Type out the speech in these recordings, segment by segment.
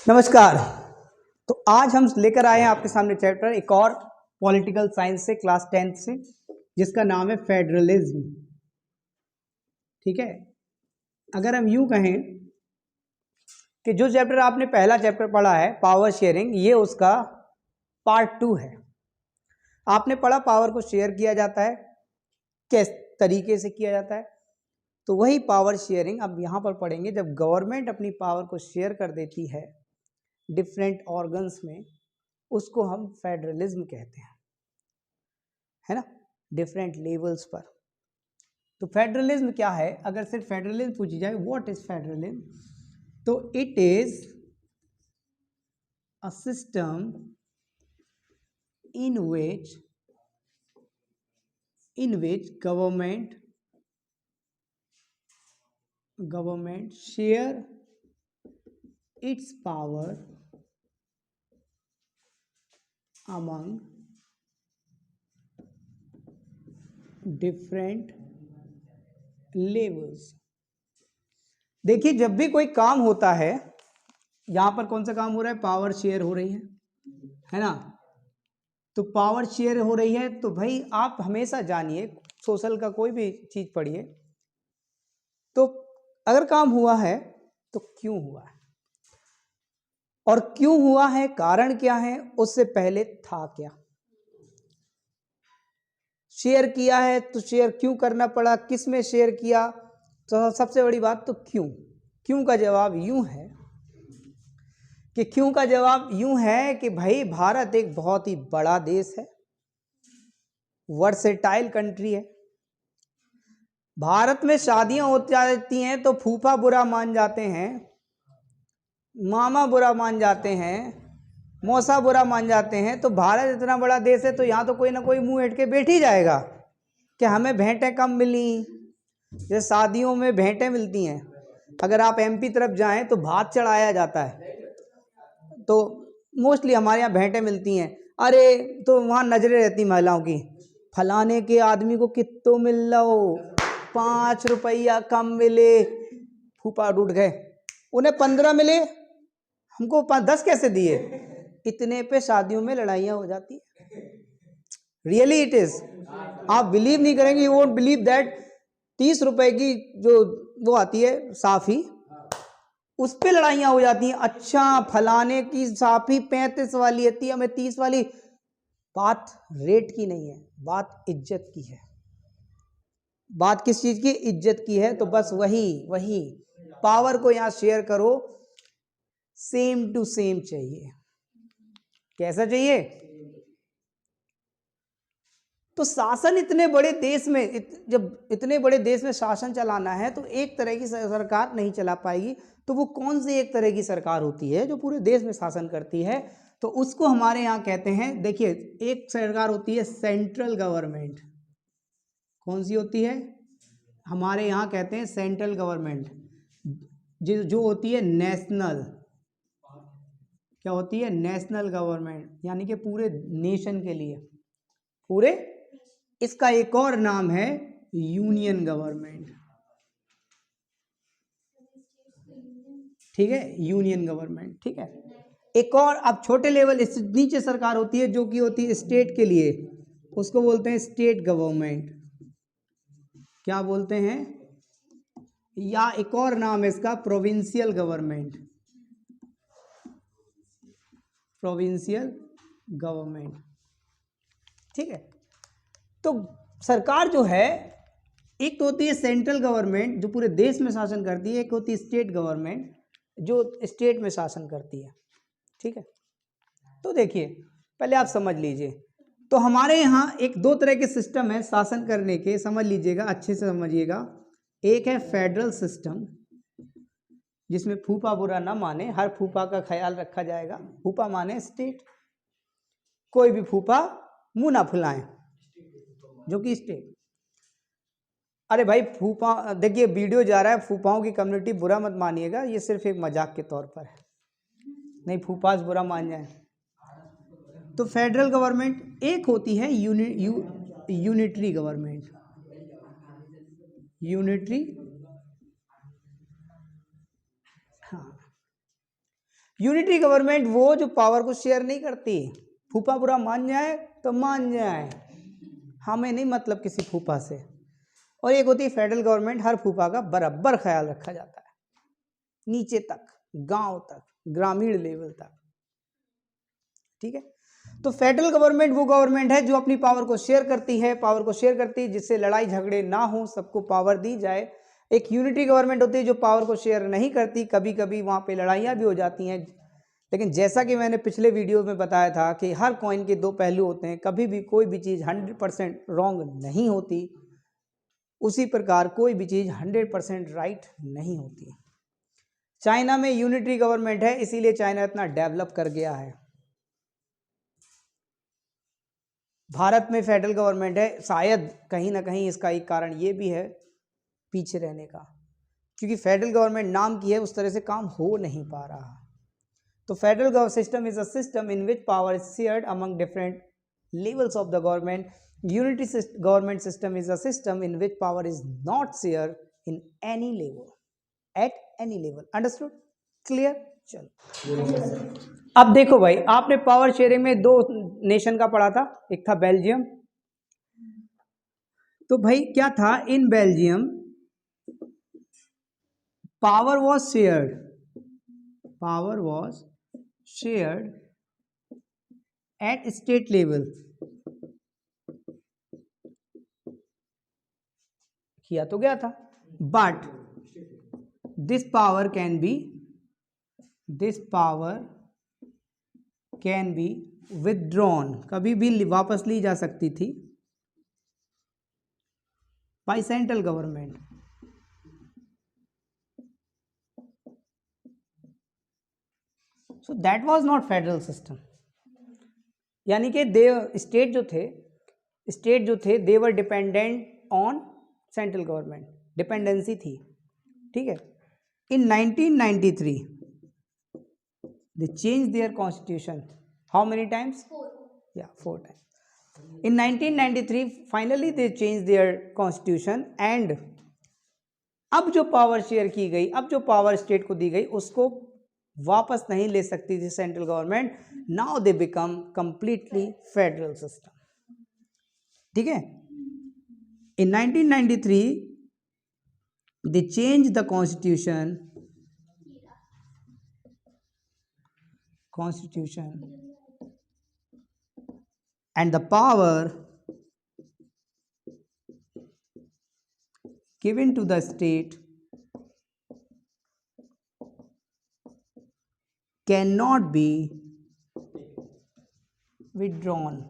नमस्कार। तो आज हम लेकर आए हैं आपके सामने चैप्टर एक और पॉलिटिकल साइंस से क्लास 10th से, जिसका नाम है फेडरलिज्म। ठीक है, अगर हम यूं कहें कि जो चैप्टर आपने पहला चैप्टर पढ़ा है पावर शेयरिंग, ये उसका पार्ट 2 है। आपने पढ़ा पावर को शेयर किया जाता है, किस तरीके से किया जाता है, तो वही पावर शेयरिंग अब यहाँ पर पढ़ेंगे। जब गवर्नमेंट अपनी पावर को शेयर कर देती है डिफरेंट ऑर्गन्स में, उसको हम फेडरलिज्म कहते हैं, है ना, डिफरेंट लेवल्स पर। तो फेडरलिज्म क्या है? अगर सिर्फ फेडरलिज्म पूछी जाए, व्हाट इज फेडरलिज्म, तो it is a system in which government share its power among different levels। देखिए, जब भी कोई काम होता है, यहां पर कौन सा काम हो रहा है? पावर शेयर हो रही है ना। तो पावर शेयर हो रही है, तो भाई आप हमेशा जानिए, सोशल का कोई भी चीज पढ़िए, तो अगर काम हुआ है तो क्यों हुआ है, और क्यों हुआ है, कारण क्या है, उससे पहले था क्या। शेयर किया है तो शेयर क्यों करना पड़ा, किस में शेयर किया, तो सबसे बड़ी बात तो क्यों का जवाब यूं है कि भाई भारत एक बहुत ही बड़ा देश है, वर्सेटाइल कंट्री है। भारत में शादियां हो जाती हैं तो फूफा बुरा मान जाते हैं, मामा बुरा मान जाते हैं, मौसा बुरा मान जाते हैं। तो भारत इतना बड़ा देश है, तो यहाँ तो कोई ना कोई मुंह हट के बैठ ही जाएगा कि हमें भेंटें कम मिली। जैसे शादियों में भेंटें मिलती हैं, अगर आप एमपी तरफ जाएं तो भात चढ़ाया जाता है, तो मोस्टली हमारे यहाँ भेंटें मिलती हैं। अरे तो वहाँ नजरें रहती महिलाओं की, फलाने के आदमी को कितो मिल लो, 5 रुपया कम मिले, फूफा रूठ गए, उन्हें 15 मिले, हमको 10 कैसे दिए। इतने पे शादियों में लड़ाइयाँ हो जाती है। रियली इट इज, आप बिलीव नहीं करेंगे, यू वोंट बिलीव दैट। 30 रुपए की जो वो आती है साफी, उस पे लड़ाइयां हो जाती हैं। अच्छा, फलाने की साफी 35 वाली आती है, हमें 30 वाली। बात रेट की नहीं है, बात इज्जत की है। बात किस चीज की? इज्जत की है। तो बस वही पावर को यहां शेयर करो, सेम टू सेम चाहिए। कैसा चाहिए? तो शासन इतने बड़े देश में, जब इतने बड़े देश में शासन चलाना है, तो एक तरह की सरकार नहीं चला पाएगी। तो वो कौन सी एक तरह की सरकार होती है जो पूरे देश में शासन करती है? तो उसको हमारे यहाँ कहते हैं, देखिए, एक सरकार होती है सेंट्रल गवर्नमेंट। कौन सी होती है? हमारे यहाँ कहते हैं सेंट्रल गवर्नमेंट, जो होती है नेशनल। क्या होती है? नेशनल गवर्नमेंट, यानी कि पूरे नेशन के लिए, पूरे। इसका एक और नाम है यूनियन गवर्नमेंट। ठीक है, यूनियन गवर्नमेंट। ठीक है, एक और अब छोटे लेवल, इस नीचे सरकार होती है जो कि होती है स्टेट के लिए, उसको बोलते हैं स्टेट गवर्नमेंट। क्या बोलते हैं? या एक और नाम है इसका प्रोविंशियल गवर्नमेंट। Provincial government. ठीक है, तो सरकार जो है, एक तो होती है सेंट्रल गवर्नमेंट जो पूरे देश में शासन करती है, एक होती है स्टेट गवर्नमेंट जो स्टेट में शासन करती है। ठीक है, तो देखिए, पहले आप समझ लीजिए, तो हमारे यहाँ एक दो तरह के सिस्टम है शासन करने के, समझ लीजिएगा, अच्छे से समझिएगा। एक है फेडरल सिस्टम, जिसमें फूफा बुरा ना माने, हर फूफा का ख्याल रखा जाएगा। फूफा माने स्टेट, कोई भी फूफा मुंह ना फुलाएं, जो कि स्टेट। अरे भाई फूफा, देखिए वीडियो जा रहा है, फूफाओं की कम्युनिटी बुरा मत मानिएगा, ये सिर्फ एक मजाक के तौर पर है, नहीं फूफा बुरा मान जाए। तो फेडरल गवर्नमेंट एक होती है यूनिटरी गवर्नमेंट। यूनिटरी, हाँ, यूनिटरी गवर्नमेंट वो जो पावर को शेयर नहीं करती, फूफा बुरा मान जाए तो मान जाए, हमें नहीं मतलब किसी फूफा से। और एक होती है फेडरल गवर्नमेंट, हर फूफा का बराबर ख्याल रखा जाता है, नीचे तक, गांव तक, ग्रामीण लेवल तक, ठीक है। तो फेडरल गवर्नमेंट वो गवर्नमेंट है जो अपनी पावर को शेयर करती है, पावर को शेयर करती है जिससे लड़ाई झगड़े ना हो, सबको पावर दी जाए। एक यूनिटरी गवर्नमेंट होती है जो पावर को शेयर नहीं करती, कभी कभी वहां पे लड़ाइयाँ भी हो जाती हैं, लेकिन जैसा कि मैंने पिछले वीडियो में बताया था कि हर कॉइन के दो पहलू होते हैं, कभी भी कोई भी चीज़ 100% रॉन्ग नहीं होती, उसी प्रकार कोई भी चीज़ 100% राइट नहीं होती। चाइना में यूनिटरी गवर्नमेंट है, इसीलिए चाइना इतना डेवलप कर गया है। भारत में फेडरल गवर्नमेंट है, शायद कहीं ना कहीं इसका एक कारण ये भी है पीछे रहने का, क्योंकि फेडरल गवर्नमेंट नाम की है, उस तरह से काम हो नहीं पा रहा। तो federal system is a system in which power is shared among different levels of the government. Unity government system is a system in which power is not shared in any level, at any level. Understood? Clear? चलो अब देखो भाई, आपने power sharing में दो nation का पढ़ा था, एक था बेल्जियम। तो भाई क्या था, in Belgium power was shared at state level, किया तो गया था, but this power can be withdrawn, कभी भी वापस ली जा सकती थी by central government. So that was not federal system, यानी कि स्टेट जो थे they were dependent on central government, dependency थी, ठीक है। इन 1993 they changed their constitution. How many times? 4. Yeah, 4 times. In 1993 finally they changed their constitution, and अब जो power share की गई, अब जो पावर स्टेट को दी गई, उसको वापस नहीं ले सकती थी central government. Now they become completely federal system, ठीक है। इन 1993 they changed the constitution and the power given to the state cannot be withdrawn.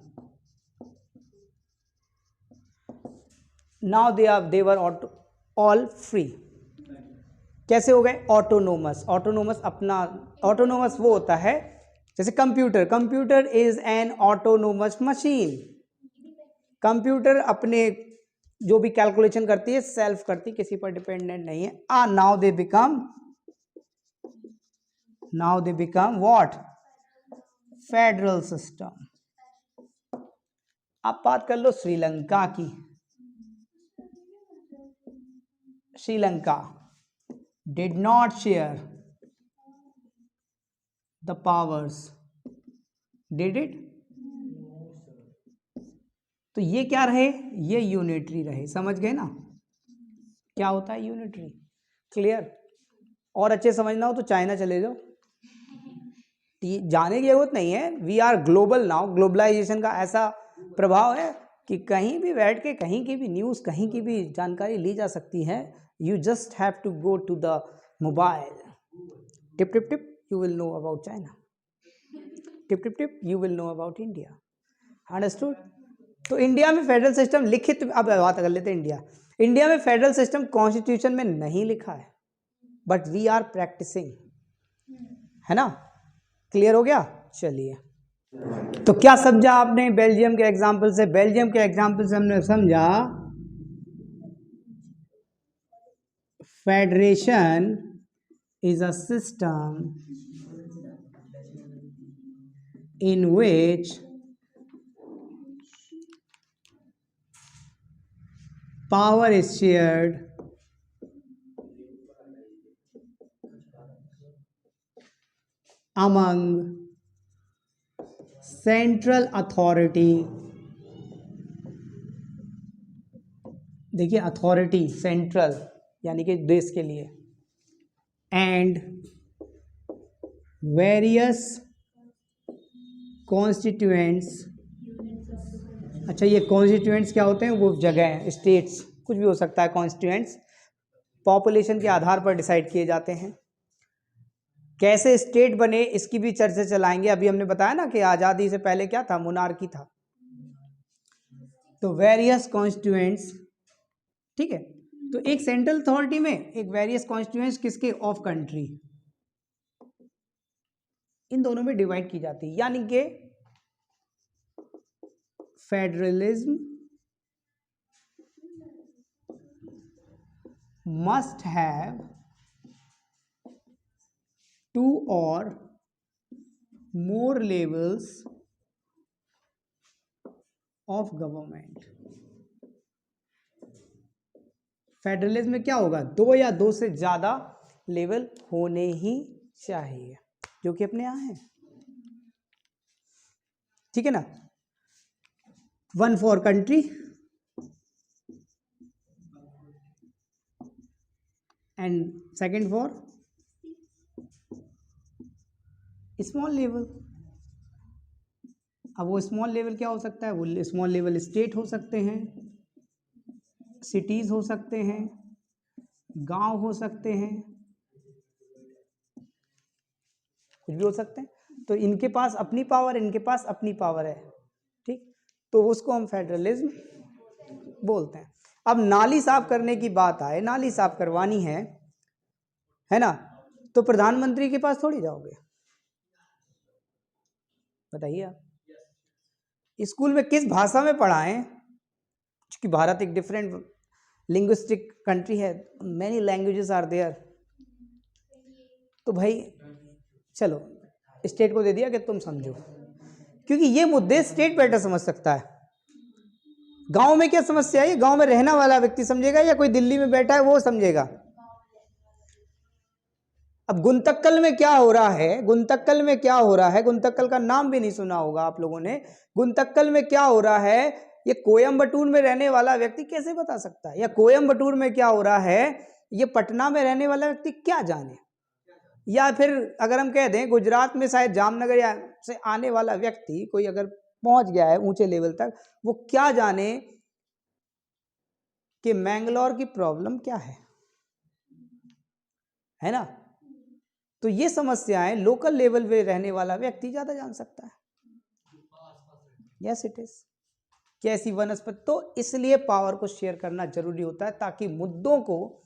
Now they were all free. कैसे हो गए? ऑटोनोमस। ऑटोनोमस वो होता है जैसे computer is an autonomous machine. Computer अपने जो भी कैलकुलेशन करती है सेल्फ करती, किसी पर डिपेंडेंट नहीं है। Now they become what? Federal system. अब बात कर लो श्रीलंका की। Sri Lanka did not share the powers, did it? तो ये क्या रहे? ये यूनिटरी रहे। समझ गए ना क्या होता है यूनिटरी? क्लियर? और अच्छे समझना हो तो चाइना चले जाओ, जाने की जरूरत नहीं है। We are global now. Globalization का ऐसा प्रभाव है कि कहीं भी बैठ के कहीं की भी न्यूज़, कहीं की भी जानकारी ली जा सकती है। You just have to go to the mobile. Tip, tip, tip, you will know about China. Tip, tip, tip, you will know about India. Understood? तो इंडिया में फेडरल सिस्टम लिखित, अब बात कर लेते हैं इंडिया में फेडरल सिस्टम कॉन्स्टिट्यूशन में नहीं लिखा है, बट वी आर प्रैक्टिसिंग, है ना? क्लियर हो गया? चलिए, तो क्या समझा आपने बेल्जियम के एग्जाम्पल से? बेल्जियम के एग्जाम्पल से हमने समझा Federation is a system in which power is shared among central authority, देखिए अथॉरिटी सेंट्रल यानी कि देश के लिए, एंड वेरियस कॉन्स्टिट्यूएंट्स, अच्छा ये कॉन्स्टिट्यूएंट्स क्या होते हैं, वो जगह, स्टेट्स, कुछ भी हो सकता है, कॉन्स्टिट्यूएंट्स पॉपुलेशन के आधार पर डिसाइड किए जाते हैं। कैसे स्टेट बने इसकी भी चर्चा चलाएंगे। अभी हमने बताया ना कि आज़ादी से पहले क्या था, मोनार्की था। तो वेरियस कॉन्स्टिट्यूएंट्स, ठीक है, तो एक सेंट्रल अथॉरिटी में एक वेरियस कॉन्स्टिट्यूएंट्स किसके, ऑफ कंट्री, इन दोनों में डिवाइड की जाती है, यानी कि federalism must have 2 or more levels of government। Federalism में क्या होगा, 2 या 2 से ज्यादा लेवल होने ही चाहिए, जो कि अपने यहाँ है, ठीक है ना। 1 for country and second for small level. अब वो स्मॉल लेवल क्या हो सकता है, वो स्मॉल लेवल स्टेट हो सकते हैं, सिटीज हो सकते हैं, गांव हो सकते हैं, कुछ भी हो सकते हैं। तो इनके पास अपनी पावर, इनके पास अपनी पावर है, ठीक, तो उसको हम फेडरलिज्म बोलते हैं। अब नाली साफ करने की बात आए, नाली साफ करवानी है ना, तो प्रधानमंत्री के पास थोड़ी जाओगे, बताइए आप। स्कूल में किस भाषा में पढ़ाएं, क्योंकि भारत एक डिफरेंट लिंग्विस्टिक कंट्री है, मैनी लैंग्वेजेस आर देयर। तो भाई चलो स्टेट को दे दिया कि तुम समझो, क्योंकि ये मुद्दे स्टेट बेटर समझ सकता है। गांव में क्या समस्या है, गांव में रहने वाला व्यक्ति समझेगा या कोई दिल्ली में बैठा है वो समझेगा। अब गुंतक्कल में क्या हो रहा है, गुंतक्कल में क्या हो रहा है, गुंतक्कल का नाम भी नहीं सुना होगा आप लोगों ने। गुंतक्कल में क्या हो रहा है, ये कोयम्बटूर में रहने वाला व्यक्ति कैसे बता सकता है, या कोयम्बटूर में क्या हो रहा है ये पटना में रहने वाला व्यक्ति क्या जाने। या फिर अगर हम कह दें गुजरात में शायद जामनगर या से आने वाला व्यक्ति कोई अगर पहुंच गया है ऊंचे लेवल तक, वो क्या जाने कि मैंगलोर की प्रॉब्लम क्या है ना। तो ये समस्याएं लोकल लेवल पे रहने वाला व्यक्ति ज्यादा जान सकता है। Yes it is. कैसी वनस्पति, तो इसलिए पावर को शेयर करना जरूरी होता है ताकि मुद्दों को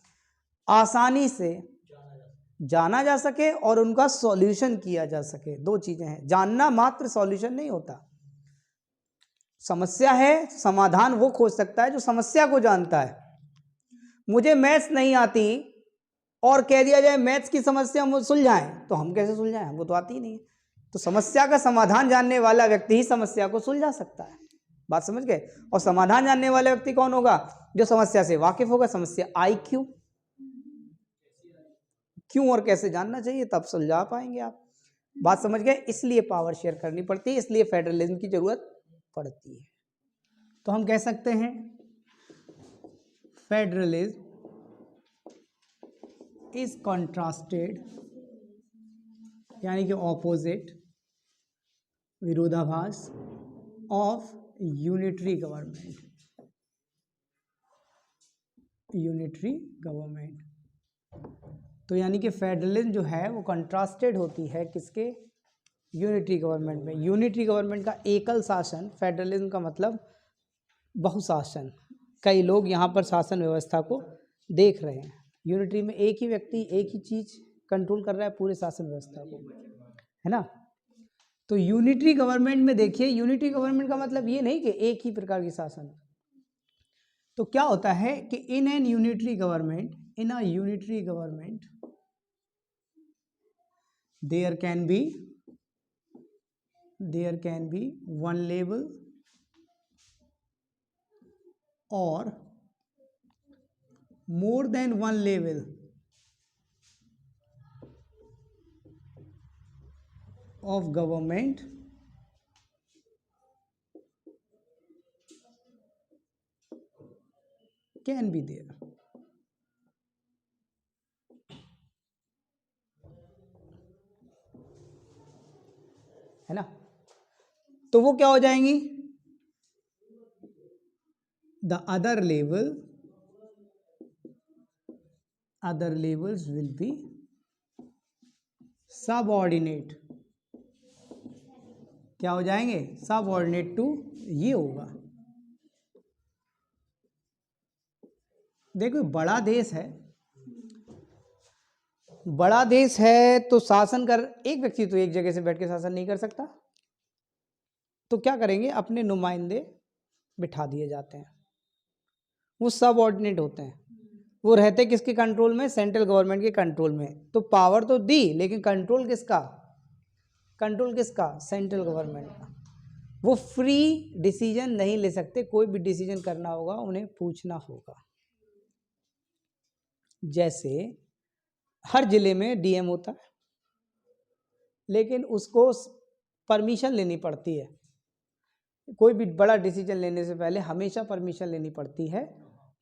आसानी से जाना जा सके और उनका सॉल्यूशन किया जा सके। 2 चीजें हैं, जानना मात्र सॉल्यूशन नहीं होता। समस्या है, समाधान वो खोज सकता है जो समस्या को जानता है। मुझे मैथ्स नहीं आती और कह दिया जाए मैथ्स की समस्या हम सुलझाएं, तो हम कैसे सुलझाएं, हमको तो आती ही नहीं है। तो समस्या का समाधान जानने वाला व्यक्ति ही समस्या को सुलझा सकता है। बात समझ गए। और समाधान जानने वाला व्यक्ति कौन होगा, जो समस्या से वाकिफ होगा। समस्या आई क्यों और कैसे जानना चाहिए, तब सुलझा पाएंगे आप। बात समझ गए। इसलिए पावर शेयर करनी पड़ती है, इसलिए फेडरलिज्म की जरूरत पड़ती है। तो हम कह सकते हैं फेडरलिज्म इज कॉन्ट्रास्टेड, यानी कि ऑपोजिट, विरोधाभास of unitary government. Unitary government, तो यानी कि फेडरलिज्म जो है वो कंट्रास्टेड होती है किसके, यूनिटरी गवर्नमेंट में। यूनिटरी गवर्नमेंट का एकल शासन, फेडरलिज्म का मतलब बहुशासन, कई लोग यहाँ पर शासन व्यवस्था को देख रहे हैं। यूनिटरी में एक ही व्यक्ति एक ही चीज कंट्रोल कर रहा है पूरे शासन व्यवस्था को, है ना। तो यूनिटरी गवर्नमेंट में देखिए, यूनिटरी गवर्नमेंट का मतलब ये नहीं कि एक ही प्रकार की शासन। तो क्या होता है कि in an unitary government, in a unitary government there can be one level or more than one level of government can be there. है ना, तो वो क्या हो जाएंगी, the other levels will be subordinate, क्या हो जाएंगे, सबऑर्डिनेट टू, ये होगा। देखो बड़ा देश है, बड़ा देश है तो शासन कर, एक व्यक्ति तो एक जगह से बैठ के शासन नहीं कर सकता, तो क्या करेंगे, अपने नुमाइंदे बिठा दिए जाते हैं, वो सबऑर्डिनेट होते हैं, वो रहते किसके कंट्रोल में, सेंट्रल गवर्नमेंट के कंट्रोल में। तो पावर तो दी, लेकिन कंट्रोल किसका, सेंट्रल गवर्नमेंट का। वो फ्री डिसीजन नहीं ले सकते, कोई भी डिसीजन करना होगा उन्हें पूछना होगा। जैसे हर जिले में डीएम होता है, लेकिन उसको परमिशन लेनी पड़ती है, कोई भी बड़ा डिसीजन लेने से पहले हमेशा परमिशन लेनी पड़ती है।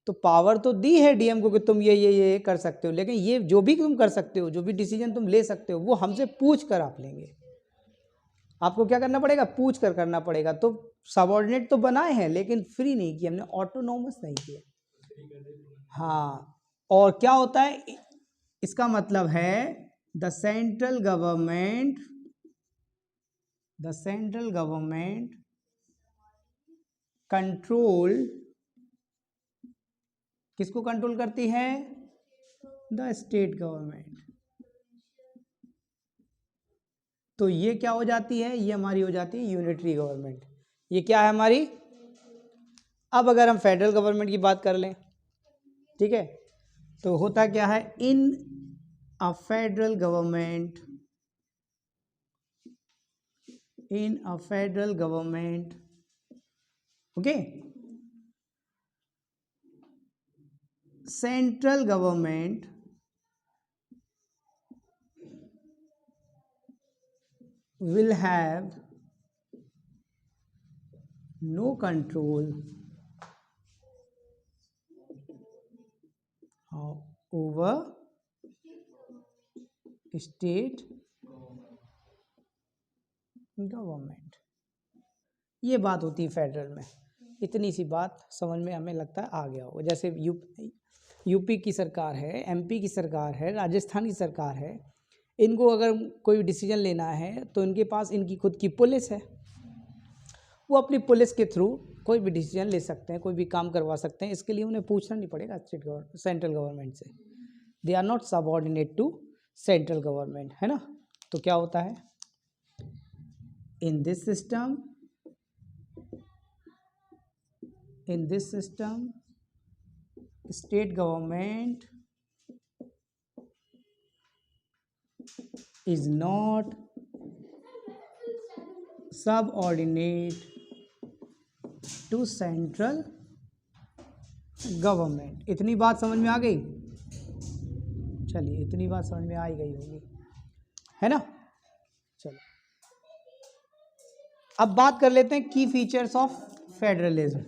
तो पावर तो दी है डीएम को कि तुम ये कर सकते हो, लेकिन ये जो भी तुम कर सकते हो, जो भी डिसीजन तुम ले सकते हो, वो हमसे पूछ कर आप लेंगे। आपको क्या करना पड़ेगा, पूछ कर करना पड़ेगा। तो सबऑर्डिनेट तो बनाए हैं, लेकिन फ्री नहीं किया हमने, ऑटोनोमस नहीं किया। हाँ, और क्या होता है, इसका मतलब है द सेंट्रल गवर्नमेंट कंट्रोल, किसको कंट्रोल करती है, द स्टेट गवर्नमेंट। तो ये क्या हो जाती है, ये हमारी हो जाती है यूनिटरी गवर्नमेंट। ये क्या है हमारी। अब अगर हम फेडरल गवर्नमेंट की बात कर लें, ठीक है, तो होता क्या है, in a federal government, okay, central government will have no control over state government. ये बात होती है फेडरल में। इतनी सी बात समझ में हमें लगता है आ गया होगा। जैसे यूपी की सरकार है, एमपी की सरकार है, राजस्थान की सरकार है, इनको अगर कोई डिसीजन लेना है तो इनके पास इनकी खुद की पुलिस है, वो अपनी पुलिस के थ्रू कोई भी डिसीजन ले सकते हैं, कोई भी काम करवा सकते हैं। इसके लिए उन्हें पूछना नहीं पड़ेगा सेंट्रल गवर्नमेंट से। They are not subordinate to central government, है ना। तो क्या होता है, in this system state government is not subordinate to central government। इतनी बात समझ में आ गई, चलिए इतनी बात समझ में आ ही गई होगी, है ना। चलो अब बात कर लेते हैं की फीचर्स ऑफ फेडरलिज्म।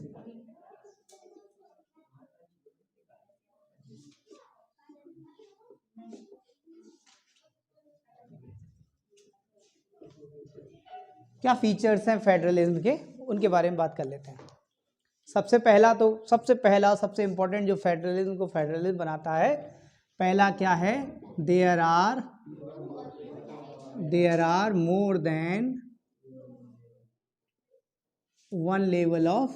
क्या फीचर्स हैं फेडरलिज्म के, उनके बारे में बात कर लेते हैं। सबसे इंपॉर्टेंट जो फेडरलिज्म को फेडरलिज्म बनाता है, पहला क्या है, there are more than one level of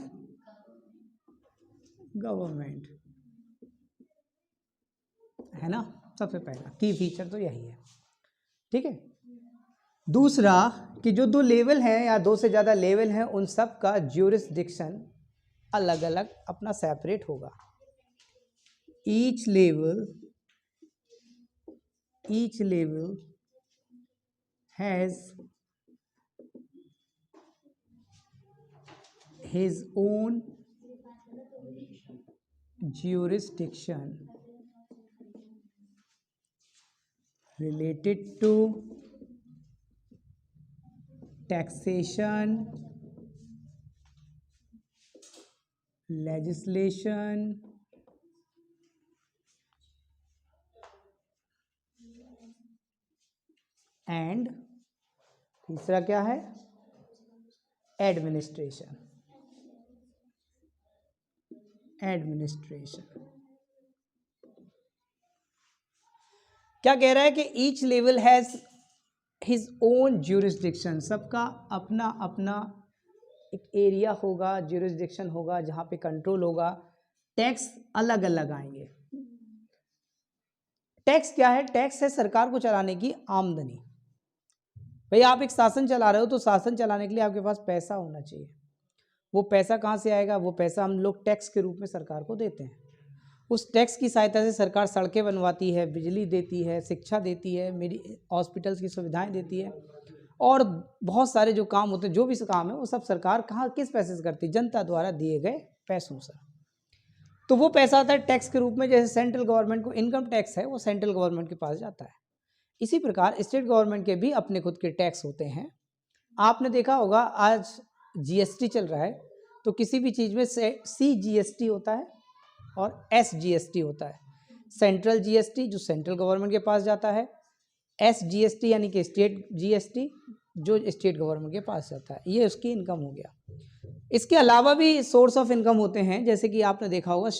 government, है ना। सबसे पहला की फीचर तो यही है, ठीक है। दूसरा कि जो दो लेवल हैं या दो से ज़्यादा लेवल हैं, उन सब का ज्यूरिसडिक्शन अलग अलग अपना सेपरेट होगा। Each level has his own jurisdiction related to taxation, legislation and तीसरा क्या है, एडमिनिस्ट्रेशन। एडमिनिस्ट्रेशन क्या कह रहा है कि each level has his own jurisdiction, सबका अपना अपना एक एरिया होगा, ज्यूरिसडिक्शन होगा जहाँ पे कंट्रोल होगा, टैक्स अलग अलग आएंगे। टैक्स क्या है? टैक्स है सरकार को चलाने की आमदनी। भाई आप एक शासन चला रहे हो तो शासन चलाने के लिए आपके पास पैसा होना चाहिए। वो पैसा कहाँ से आएगा? वो पैसा हम लोग टैक्स के रूप में सरकार को देते हैं। उस टैक्स की सहायता से सरकार सड़कें बनवाती है, बिजली देती है, शिक्षा देती है, मेरी हॉस्पिटल्स की सुविधाएं देती है, और बहुत सारे जो काम होते हैं, जो भी काम है वो सब सरकार कहाँ किस पैसे से करती है? जनता द्वारा दिए गए पैसों से। तो वो पैसा आता है टैक्स के रूप में। जैसे सेंट्रल गवर्नमेंट को इनकम टैक्स है, वो सेंट्रल गवर्नमेंट के पास जाता है। इसी प्रकार स्टेट गवर्नमेंट के भी अपने खुद के टैक्स होते हैं। आपने देखा होगा आज जीएसटी चल रहा है, तो किसी भी चीज़ में CGST होता है और SGST होता है। सेंट्रल जीएसटी जो सेंट्रल गवर्नमेंट के पास जाता है, SGST यानी कि स्टेट जीएसटी जो स्टेट गवर्नमेंट के पास जाता है। ये उसकी इनकम हो गया। इसके अलावा भी सोर्स ऑफ इनकम होते हैं, जैसे कि आपने देखा होगा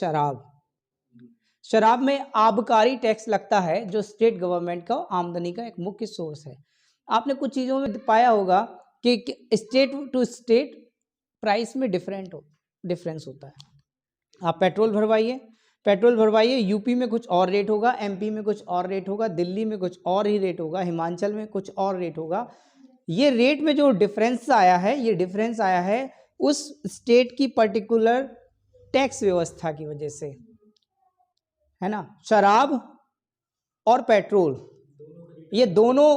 शराब में आबकारी टैक्स लगता है, जो स्टेट गवर्नमेंट का आमदनी का एक मुख्य सोर्स है। आपने कुछ चीज़ों में पाया होगा कि स्टेट टू स्टेट प्राइस में डिफरेंस होता है। आप पेट्रोल भरवाइए, यूपी में कुछ और रेट होगा, MP में कुछ और रेट होगा, दिल्ली में कुछ और ही रेट होगा, हिमाचल में कुछ और रेट होगा। ये रेट में जो डिफरेंस आया है, ये डिफरेंस आया है उस स्टेट की पर्टिकुलर टैक्स व्यवस्था की वजह से, है ना। शराब और पेट्रोल ये दोनों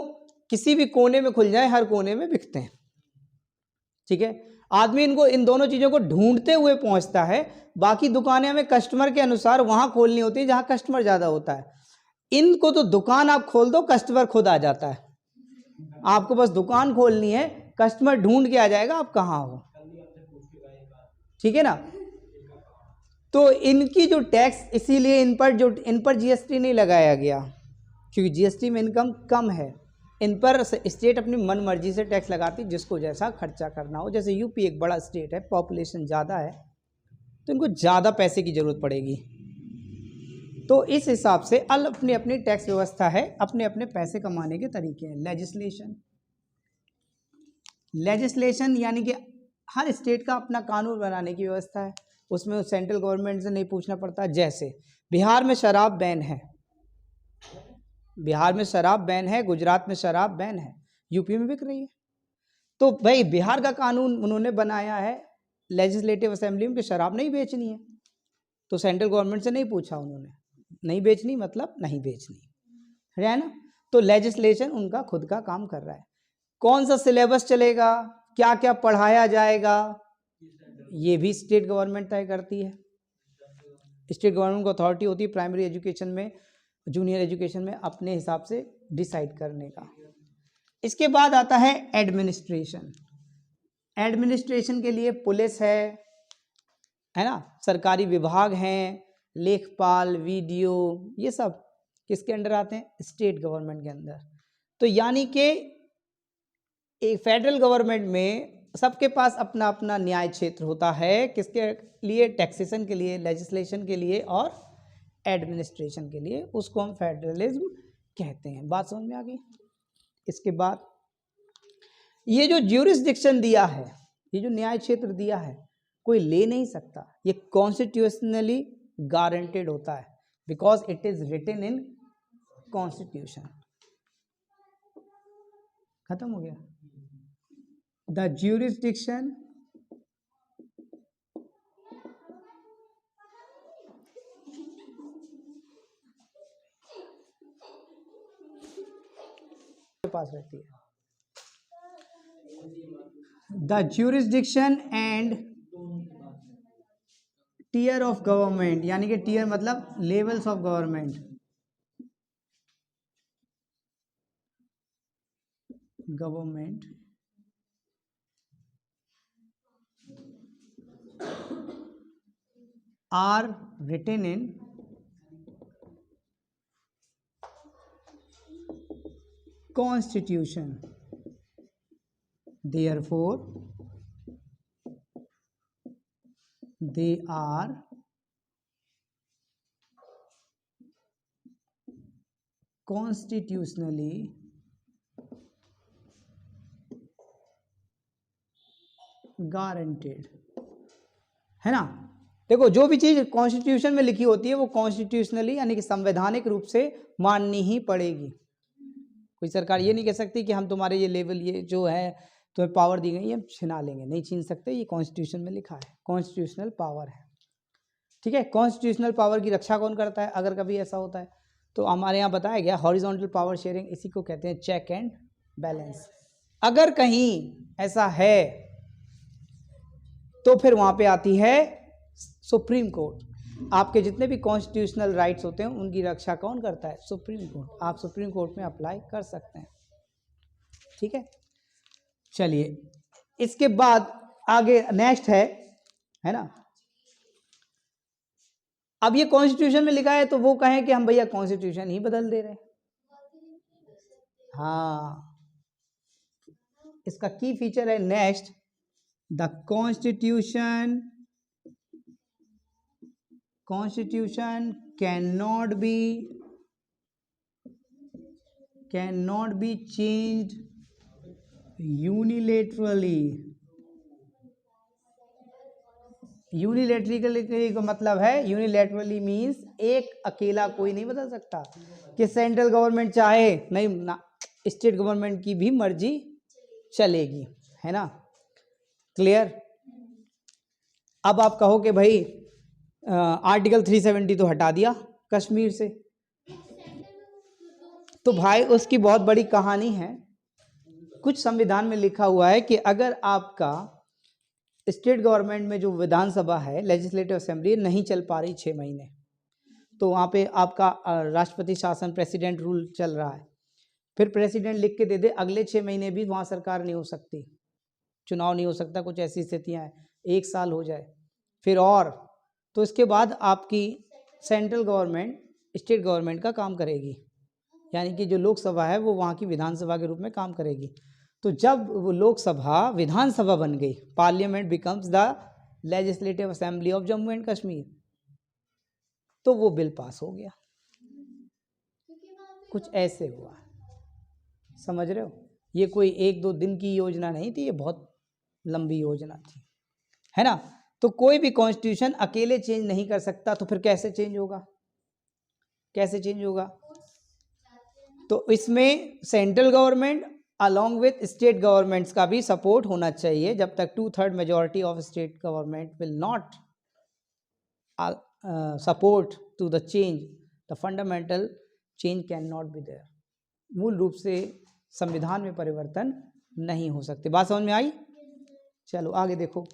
किसी भी कोने में खुल जाए, हर कोने में बिकते हैं, ठीक है। आदमी इन दोनों चीज़ों को ढूंढते हुए पहुंचता है। बाकी दुकानें हमें कस्टमर के अनुसार वहां खोलनी होती है जहां कस्टमर ज़्यादा होता है। इनको तो दुकान आप खोल दो, कस्टमर खुद आ जाता है। आपको बस दुकान खोलनी है, कस्टमर ढूंढ के आ जाएगा आप कहाँ हो, ठीक है ना। तो इनकी जो टैक्स, इसीलिए इन पर GST नहीं लगाया गया, क्योंकि GST में इनकम कम है। इन पर स्टेट अपनी मन मर्जी से टैक्स लगाती, जिसको जैसा खर्चा करना हो। जैसे यूपी एक बड़ा स्टेट है, पॉपुलेशन ज़्यादा है, तो इनको ज़्यादा पैसे की ज़रूरत पड़ेगी। तो इस हिसाब से अपनी अपनी टैक्स व्यवस्था है, अपने अपने पैसे कमाने के तरीके हैं। लेजिस्लेशन यानी कि हर स्टेट का अपना कानून बनाने की व्यवस्था है, उसमें सेंट्रल गवर्नमेंट से नहीं पूछना पड़ता। जैसे बिहार में शराब बैन है, गुजरात में शराब बैन है, यूपी में बिक रही है। तो भाई बिहार का कानून उन्होंने बनाया है लेजिस्लेटिव असेंबली में कि शराब नहीं बेचनी है, तो सेंट्रल गवर्नमेंट से नहीं पूछा उन्होंने, नहीं बेचनी मतलब नहीं बेचनी, है ना। तो लेजिस्लेशन उनका खुद का काम कर रहा है। कौन सा सिलेबस चलेगा, क्या क्या पढ़ाया जाएगा, ये भी स्टेट गवर्नमेंट तय करती है। स्टेट गवर्नमेंट को अथॉरिटी होती है प्राइमरी एजुकेशन में, जूनियर एजुकेशन में अपने हिसाब से डिसाइड करने का। इसके बाद आता है एडमिनिस्ट्रेशन के लिए पुलिस है ना, सरकारी विभाग हैं, लेखपाल, वीडियो, ये सब किसके अंडर आते हैं? स्टेट गवर्नमेंट के अंदर। तो यानी कि एक फेडरल गवर्नमेंट में सबके पास अपना अपना न्याय क्षेत्र होता है, किसके लिए? टैक्सेशन के लिए, लेजिस्लेशन के लिए और एडमिनिस्ट्रेशन के लिए। उसको हम फेडरलिज्म कहते हैं। बात समझ में आ गई? इसके बाद ये जो ज्यूरिसडिक्शन दिया है, ये जो न्याय क्षेत्र दिया है, कोई ले नहीं सकता। ये कॉन्स्टिट्यूशनली गारंटेड होता है, because it is written in constitution. खत्म हो गया। द ज्यूरिसडिक्शन पास रहती है। The jurisdiction and tier of government, यानी कि टीयर मतलब levels of government. are written in Constitution. Therefore, they are constitutionally guaranteed, है ना। देखो जो भी चीज कॉन्स्टिट्यूशन में लिखी होती है वो कॉन्स्टिट्यूशनली यानी कि संवैधानिक रूप से माननी ही पड़ेगी। कोई सरकार ये नहीं कह सकती कि हम तुम्हारे ये लेवल ये जो है तुम्हें पावर दी गई है हम छिना लेंगे, नहीं छीन सकते, ये कॉन्स्टिट्यूशन में लिखा है, कॉन्स्टिट्यूशनल पावर है। ठीक है, कॉन्स्टिट्यूशनल पावर की रक्षा कौन करता है अगर कभी ऐसा होता है? तो हमारे यहाँ बताया गया हॉरिजॉन्टल पावर शेयरिंग, इसी को कहते हैं चेक एंड बैलेंस। अगर कहीं ऐसा है तो फिर वहां पे आती है सुप्रीम कोर्ट। आपके जितने भी कॉन्स्टिट्यूशनल राइट्स होते हैं उनकी रक्षा कौन करता है? Supreme court. आप सुप्रीम कोर्ट में अप्लाई कर सकते हैं। ठीक है, चलिए इसके बाद आगे नेक्स्ट है ना। अब ये कॉन्स्टिट्यूशन में लिखा है तो वो कहें कि हम भैया कॉन्स्टिट्यूशन ही बदल दे रहे हैं। हाँ, इसका की फीचर है next, the constitution cannot be changed unilaterally। Unilaterally का मतलब है, यूनिलैटरली मीन्स एक अकेला कोई नहीं बदल सकता कि सेंट्रल गवर्नमेंट चाहे नहीं ना, स्टेट गवर्नमेंट की भी मर्जी चलेगी, है ना। क्लियर। अब आप कहो कि भाई आर्टिकल 370 तो हटा दिया कश्मीर से, तो भाई उसकी बहुत बड़ी कहानी है। कुछ संविधान में लिखा हुआ है कि अगर आपका स्टेट गवर्नमेंट में जो विधानसभा है, लेजिस्लेटिव असेंबली नहीं चल पा रही 6 महीने, तो वहाँ पे आपका राष्ट्रपति शासन प्रेसिडेंट रूल चल रहा है, फिर प्रेसिडेंट लिख के दे दे अगले 6 महीने भी वहाँ सरकार नहीं हो सकती, चुनाव नहीं हो सकता, कुछ ऐसी स्थितियाँ हैं, 1 साल हो जाए फिर और, तो इसके बाद आपकी सेंट्रल गवर्नमेंट स्टेट गवर्नमेंट का काम करेगी, यानी कि जो लोकसभा है वो वहाँ की विधानसभा के रूप में काम करेगी। तो जब वो लोकसभा विधानसभा बन गई, parliament becomes the legislative assembly of Jammu and Kashmir, तो वो बिल पास हो गया। कुछ ऐसे हुआ, समझ रहे हो। ये कोई 1-2 दिन की योजना नहीं थी, ये बहुत लंबी योजना थी, है ना। तो कोई भी कॉन्स्टिट्यूशन अकेले चेंज नहीं कर सकता, तो फिर कैसे चेंज होगा? कैसे चेंज होगा? तो इसमें central government along with state governments का भी सपोर्ट होना चाहिए। जब तक 2/3 majority of state government will not support to the change, the fundamental change can not be there. मूल रूप से संविधान में परिवर्तन नहीं हो सकते। बात समझ में आई? चलो आगे देखो।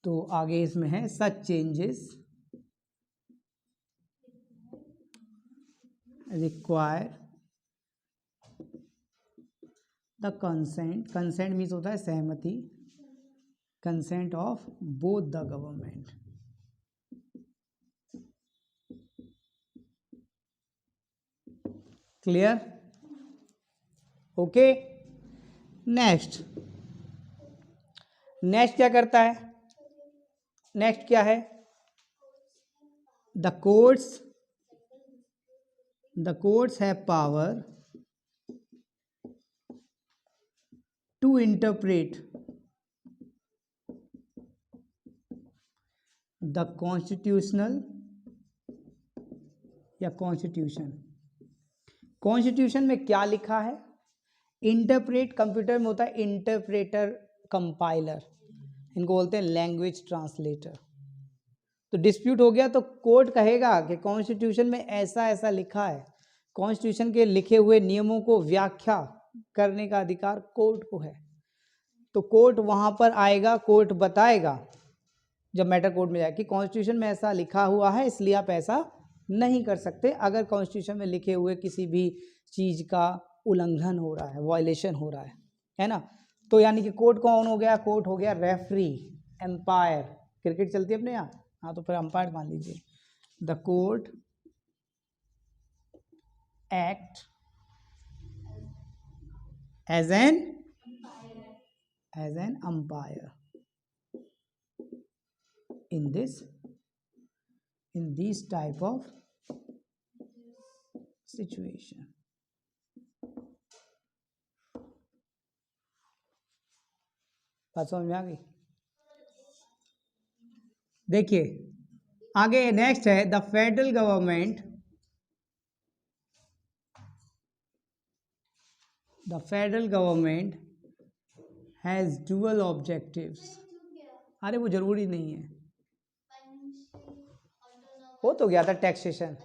तो आगे इसमें है such changes require the consent, consent means होता है सहमति, consent of both the government. Clear? Okay. Next क्या करता है? नेक्स्ट क्या है? The courts have power to interpret the constitutional या कॉन्स्टिट्यूशन। कॉन्स्टिट्यूशन में क्या लिखा है? इंटरप्रेट, कंप्यूटर में होता है इंटरप्रेटर, कंपाइलर, इनको बोलते हैं लैंग्वेज ट्रांसलेटर। तो डिस्प्यूट हो गया तो कोर्ट कहेगा कि कॉन्स्टिट्यूशन में ऐसा ऐसा लिखा है, कॉन्स्टिट्यूशन के लिखे हुए नियमों को व्याख्या करने का अधिकार कोर्ट को है। तो कोर्ट वहां पर आएगा, कोर्ट बताएगा जब मैटर कोर्ट में जाए कि कॉन्स्टिट्यूशन में ऐसा लिखा हुआ है इसलिए आप ऐसा नहीं कर सकते। अगर कॉन्स्टिट्यूशन में लिखे हुए किसी भी चीज़ का उल्लंघन हो रहा है, वायलेशन हो रहा है ना, तो यानी कि कोर्ट कौन हो गया? कोर्ट हो गया रेफरी, एम्पायर। क्रिकेट चलती है अपने यहाँ, हाँ, तो फिर अंपायर मान लीजिए। The court act as an umpire in these type of situation। बात समझ में आ गई? देखिए आगे नेक्स्ट है the federal government. The federal government has dual objectives. अरे वो जरूरी नहीं है, हो तो गया था taxation.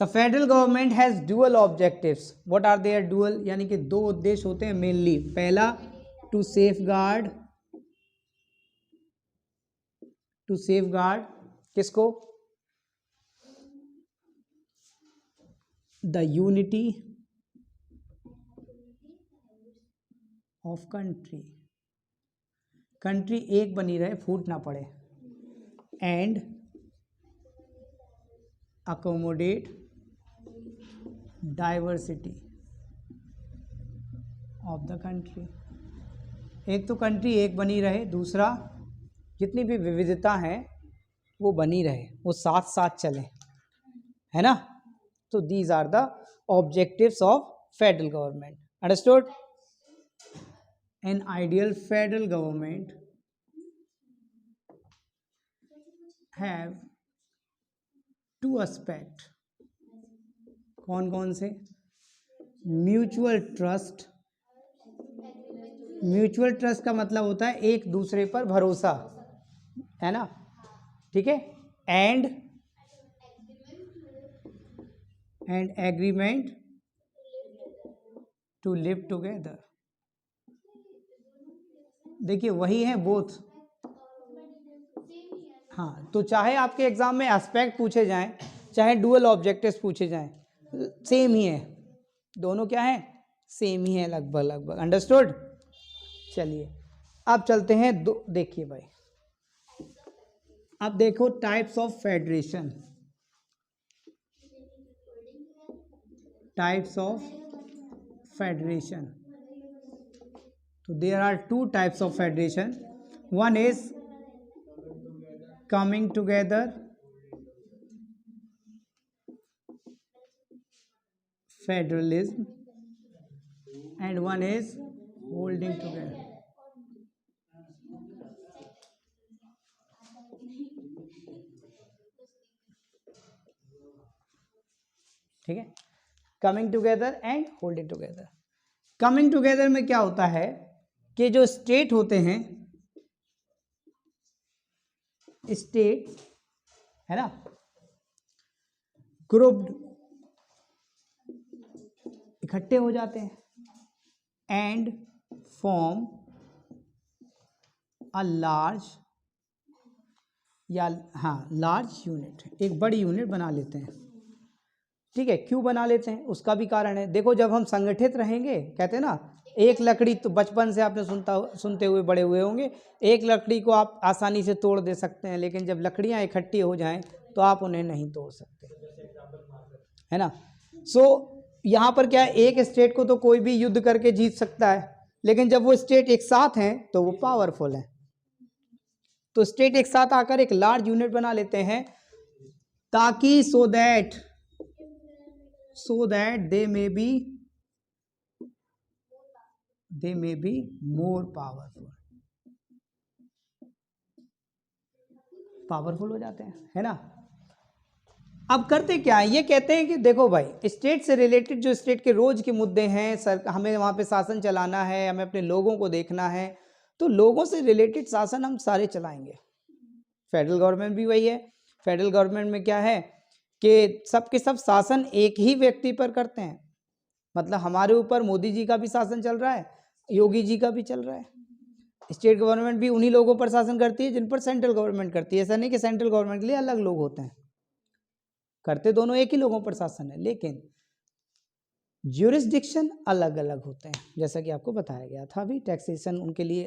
The federal government has dual objectives. What are there? Dual यानी कि दो उद्देश्य होते हैं मेनली। पहला टू सेफगार्ड किसको? The unity of country. Country एक बनी रहे, फूट ना पड़े। And accommodate diversity of the country. एक तो कंट्री एक बनी रहे, दूसरा जितनी भी विविधता है वो बनी रहे, वो साथ साथ चले, है ना? तो these are the objectives of federal government. Understood? An ideal federal government have two aspect. कौन कौन से? Mutual trust. म्यूचुअल ट्रस्ट का मतलब होता है एक दूसरे पर भरोसा, है ना? ठीक है। And agreement to live together. देखिए वही है बोथ। हाँ, तो चाहे आपके एग्जाम में एस्पेक्ट पूछे जाएं, चाहे डुअल ऑब्जेक्टिव्स पूछे जाएं, सेम ही है। दोनों क्या है? सेम ही है लगभग लगभग। अंडरस्टूड? चलिए अब चलते हैं देखिए भाई, अब देखो types of federation. Types of federation. तो there are two types of federation. One is coming together, federalism, and one is holding together. ठीक है, coming together and holding together. Coming together में क्या होता है कि जो स्टेट होते हैं, स्टेट है ना, ग्रुप्ड इकट्ठे हो जाते हैं एंड फॉर्म अ लार्ज या लार्ज यूनिट, एक बड़ी यूनिट बना लेते हैं। ठीक है, क्यों बना लेते हैं उसका भी कारण है। देखो जब हम संगठित रहेंगे, कहते हैं ना एक लकड़ी, तो बचपन से आपने सुनते हुए बड़े हुए होंगे, एक लकड़ी को आप आसानी से तोड़ दे सकते हैं, लेकिन जब लकड़ियां इकट्ठी हो जाएं तो आप उन्हें नहीं तोड़ सकते, है ना? सो यहाँ पर क्या है, एक स्टेट को तो कोई भी युद्ध करके जीत सकता है, लेकिन जब वो स्टेट एक साथ हैं तो वो पावरफुल है। तो स्टेट एक साथ आकर एक लार्ज यूनिट बना लेते हैं ताकि so that they may be more powerful हो जाते हैं, है ना? अब करते क्या है, ये कहते हैं कि देखो भाई, स्टेट से रिलेटेड जो स्टेट के रोज के मुद्दे हैं, हमें वहां पे शासन चलाना है, हमें अपने लोगों को देखना है, तो लोगों से रिलेटेड शासन हम सारे चलाएंगे। फेडरल गवर्नमेंट भी वही है। फेडरल गवर्नमेंट में क्या है कि सबके सब शासन एक ही व्यक्ति पर करते हैं। मतलब हमारे ऊपर मोदी जी का भी शासन चल रहा है, योगी जी का भी चल रहा है। स्टेट गवर्नमेंट भी उन्हीं लोगों पर शासन करती है जिन पर सेंट्रल गवर्नमेंट करती है। ऐसा नहीं कि सेंट्रल गवर्नमेंट के लिए अलग लोग होते हैं, करते दोनों एक ही लोगों पर शासन है, लेकिन ज्यूरिसडिक्शन अलग अलग होते हैं, जैसा कि आपको बताया गया था अभी। टैक्सेशन उनके लिए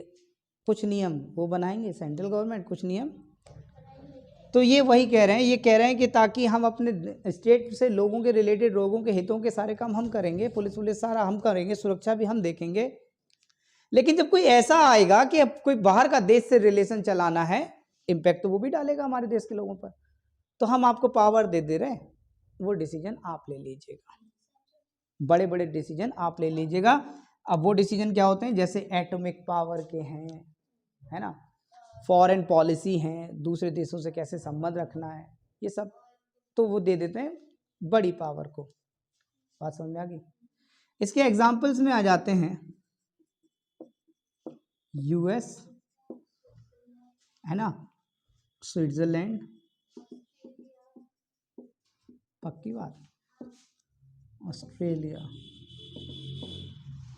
कुछ नियम वो बनाएंगे सेंट्रल गवर्नमेंट, कुछ नियम। तो ये वही कह रहे हैं, ये कह रहे हैं कि ताकि हम अपने स्टेट से लोगों के रिलेटेड, लोगों के हितों के सारे काम हम करेंगे, पुलिस सारा हम करेंगे, सुरक्षा भी हम देखेंगे। लेकिन जब कोई ऐसा आएगा कि अब कोई बाहर का देश से रिलेशन चलाना है, इम्पैक्ट तो वो भी डालेगा हमारे देश के लोगों पर, तो हम आपको पावर दे रहे हैं, वो डिसीजन आप ले लीजिएगा, बड़े बड़े डिसीजन आप ले लीजिएगा। अब वो डिसीजन क्या होते हैं, जैसे एटॉमिक पावर के हैं, है ना, फॉरेन पॉलिसी हैं, दूसरे देशों से कैसे संबंध रखना है, ये सब तो वो दे देते हैं बड़ी पावर को। बात समझ में आ गई? इसके एग्जाम्पल्स में आ जाते हैं यूएस, है ना, स्विट्जरलैंड, पक्की बात, ऑस्ट्रेलिया।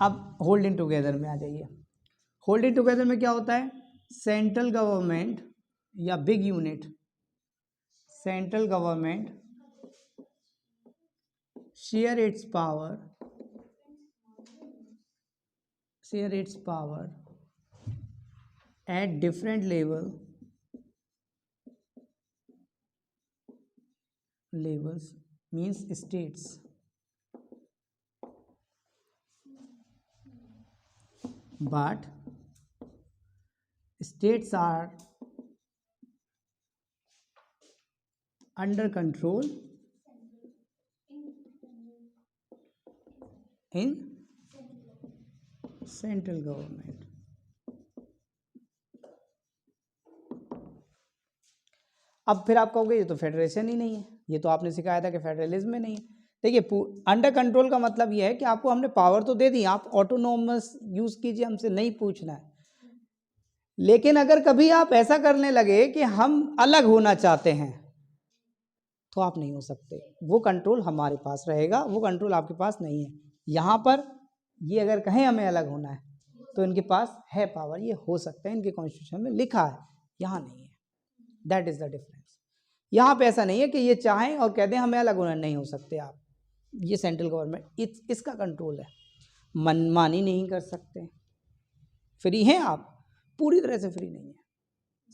अब होल्डिंग टुगेदर में आ जाइए। होल्डिंग टुगेदर में क्या होता है, सेंट्रल गवर्नमेंट या big unit, central government share its power at different levels means states, but states are under control in central government. अब फिर आप कहोगे ये तो फेडरेशन ही नहीं है, ये तो आपने सिखाया था कि फेडरलिज्म में नहीं है। देखिए, अंडर कंट्रोल का मतलब ये है कि आपको हमने पावर तो दे दी, आप ऑटोनोमस यूज कीजिए, हमसे नहीं पूछना है। लेकिन अगर कभी आप ऐसा करने लगे कि हम अलग होना चाहते हैं, तो आप नहीं हो सकते, वो कंट्रोल हमारे पास रहेगा, वो कंट्रोल आपके पास नहीं है। यहाँ पर ये अगर कहें हमें अलग होना है, तो इनके पास है पावर, ये हो सकता है, इनके कॉन्स्टिट्यूशन में लिखा है, यहाँ नहीं है। That is the difference. यहाँ पे ऐसा नहीं है कि ये चाहें और कहते हैं हमें अलग होना, नहीं हो सकते आप। ये सेंट्रल गवर्नमेंट इसका कंट्रोल है, मनमानी नहीं कर सकते। फ्री हैं आप, पूरी तरह से फ्री नहीं है।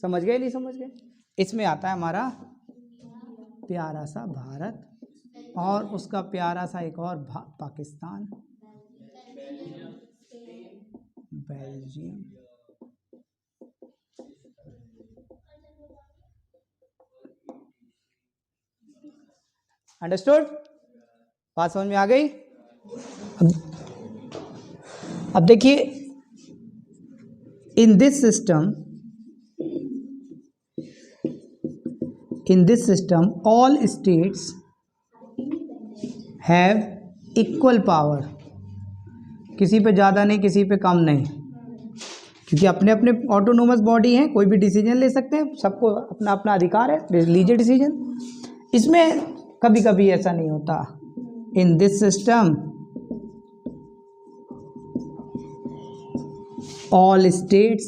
समझ गए, नहीं समझ गए? इसमें आता है हमारा प्यारा सा भारत और उसका प्यारा सा एक और पाकिस्तान, बेल्जियम, अंडरस्टूड? बात समझ में आ गई? अब देखिए, इन this system all states have equal power, किसी पे ज़्यादा नहीं, किसी पे कम नहीं, क्योंकि अपने अपने ऑटोनोमस बॉडी हैं, कोई भी डिसीजन ले सकते हैं, सबको अपना अपना अधिकार है, लीजिए डिसीजन। इसमें कभी कभी ऐसा नहीं होता। In this system all states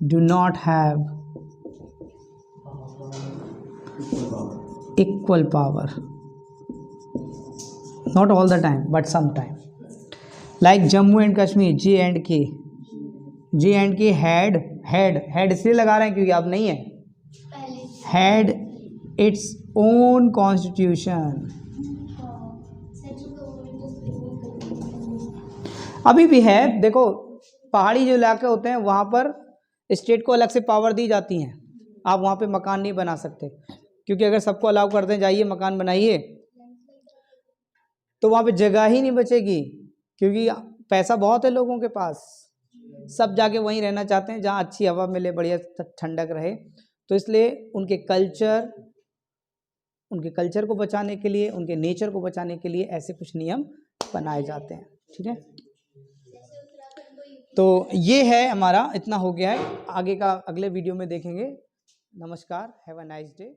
do not have equal power, not all the time but some time. Like Jammu and Kashmir, J&K had इसलिए लगा रहे हैं क्योंकि आप नहीं है, हैड इट्स ओन कॉन्स्टिट्यूशन, अभी भी है। देखो, पहाड़ी जो इलाके होते हैं वहाँ पर स्टेट को अलग से पावर दी जाती हैं, आप वहाँ पे मकान नहीं बना सकते, क्योंकि अगर सबको अलाउ कर दें जाइए मकान बनाइए, तो वहाँ पे जगह ही नहीं बचेगी, क्योंकि पैसा बहुत है लोगों के पास, सब जाके वहीं रहना चाहते हैं जहाँ अच्छी हवा मिले, बढ़िया ठंडक रहे। तो इसलिए उनके कल्चर को बचाने के लिए, उनके नेचर को बचाने के लिए ऐसे कुछ नियम बनाए जाते हैं। ठीक है, तो ये है हमारा, इतना हो गया है, आगे का अगले वीडियो में देखेंगे। नमस्कार, हैव अ नाइस डे।